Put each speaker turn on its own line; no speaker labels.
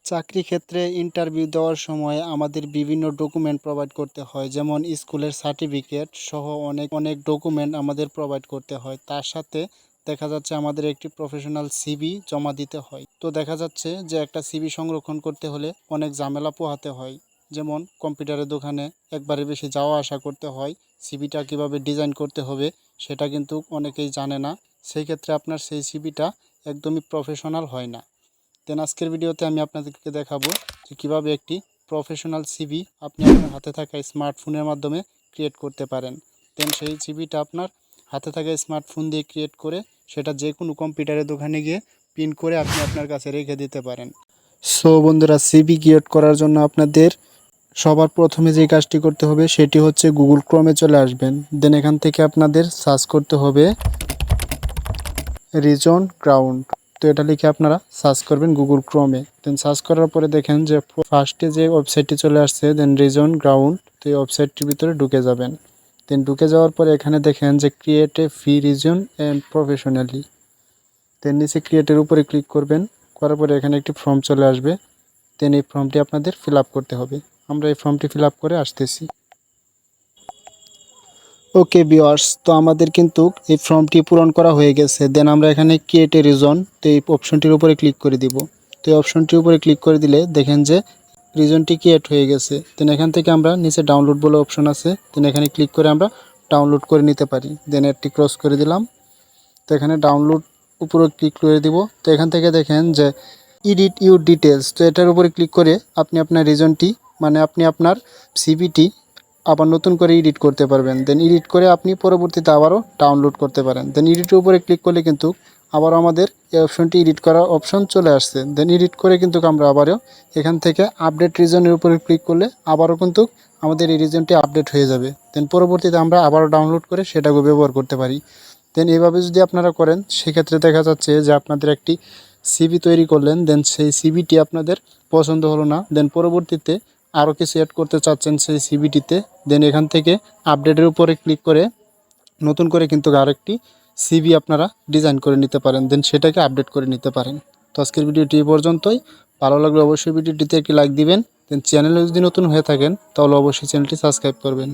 চাকরি ক্ষেত্রে ইন্টারভিউ দেওয়ার সময় আমাদের বিভিন্ন ডকুমেন্ট প্রোভাইড করতে হয়, যেমন স্কুলের সার্টিফিকেট সহ অনেক অনেক ডকুমেন্ট আমাদের প্রোভাইড করতে হয়। তার সাথে দেখা যাচ্ছে আমাদের একটি প্রফেশনাল সিভি জমা দিতে হয়। তো দেখা যাচ্ছে যে একটা সিভি সংরক্ষণ করতে হলে অনেক ঝামেলা পোহাতে হয়, যেমন কম্পিউটারের দোকানে একবারে বেশি যাওয়া আসা করতে হয়। সিভিটা কিভাবে ডিজাইন করতে হবে সেটা কিন্তু অনেকেই জানে না। সেই ক্ষেত্রে আপনার সেই সিভিটা একদমই প্রফেশনাল হয় না। আজকের ভিডিওতে আমি আপনাদেরকে দেখাবো যে কীভাবে একটি প্রফেশনাল সিভি আপনি আপনার হাতে থাকা স্মার্টফোনের মাধ্যমে ক্রিয়েট করতে পারেন। সেই সিভিটা আপনার হাতে থাকা স্মার্টফোন দিয়ে ক্রিয়েট করে সেটা যে কোনো কম্পিউটারের দোকানে গিয়ে প্রিন্ট করে আপনি আপনার কাছে রেখে দিতে পারেন। সো বন্ধুরা, সিভি ক্রিয়েট করার জন্য আপনাদের সবার প্রথমে যে কাজটি করতে হবে সেটি হচ্ছে গুগল ক্রোমে চলে আসবেন। দেন এখান থেকে আপনাদের সার্চ করতে হবে রিজন গ্রাউন্ড। তো এটা লিখে আপনারা সার্চ করবেন গুগল ক্রোমে। দেন সার্চ করার পরে দেখেন যে ফার্স্টে যে ওয়েবসাইটটি চলে আসছে, দেন রিজন গ্রাউন্ড। তো এই ওয়েবসাইটটির ভিতরে ঢুকে যাবেন। দেন ঢুকে যাওয়ার পরে এখানে দেখেন যে create a free reason and professionally. Then নিচে ক্রিয়েটের উপরে ক্লিক করবেন। করার পরে এখানে একটি ফর্ম চলে আসবে। দেন এই ফর্মটি আপনাদের ফিল আপ করতে হবে। আমরা এই ফর্মটি ফিল আপ করে আসতেছি। ওকে ভিউয়ার্স, তো আমাদের কিন্তু এই ফর্মটি পূরণ করা হয়ে গেছে। দেন আমরা এখানে ক্রিয়েট এ রিজন, তো এই অপশনটির উপরে ক্লিক করে দিব। তো এই অপশনটির উপরে ক্লিক করে দিলে দেখেন যে রিজনটি ক্রিয়েট হয়ে গেছে। দেন এখান থেকে আমরা নিচে ডাউনলোড বলে অপশন আছে, দেন এখানে ক্লিক করে আমরা ডাউনলোড করে নিতে পারি। দেন এটি ক্রস করে দিলাম। তো এখানে ডাউনলোড উপরে ক্লিক করে দিব। তো এখান থেকে দেখেন যে এডিট ইউর ডিটেলস, তো এটার উপরে ক্লিক করে আপনি আপনার রিজনটি আপনি আপনার সিভিটি আবার নতুন করে এডিট করতে পারবেন। দেন এডিট করে আপনি পরবর্তীতে আবারও ডাউনলোড করতে পারেন। দেন এডিটের উপরে ক্লিক করলে কিন্তু আবারও আমাদের এই অপশনটি এডিট করার অপশন চলে আসছে। দেন এডিট করে কিন্তু আমরা আবারও এখান থেকে আপডেট রিজনের উপরে ক্লিক করলে আবারও কিন্তু আমাদের এই রিজনটি আপডেট হয়ে যাবে। দেন পরবর্তীতে আমরা আবারও ডাউনলোড করে সেটাকে ব্যবহার করতে পারি। দেন এইভাবে যদি আপনারা করেন সেক্ষেত্রে দেখা যাচ্ছে যে আপনাদের একটি সিভি তৈরি করলেন, দেন সেই সিভিটি আপনাদের পছন্দ হলো না, দেন পরবর্তীতে আরও কিছু অ্যাড করতে চাচ্ছেন সেই সিভিটিতে। দেন এখান থেকে আপডেটের উপরে ক্লিক করে নতুন করে কিন্তু আরেকটি সিভি আপনারা ডিজাইন করে নিতে পারেন। দেন সেটাকে আপডেট করে নিতে পারেন। তো আজকের ভিডিওটি এই পর্যন্তই। ভালো লাগলে অবশ্যই ভিডিওটিতে একটি লাইক দিবেন। দেন চ্যানেলে যদি নতুন হয়ে থাকেন তাহলে অবশ্যই চ্যানেলটি সাবস্ক্রাইব করবেন।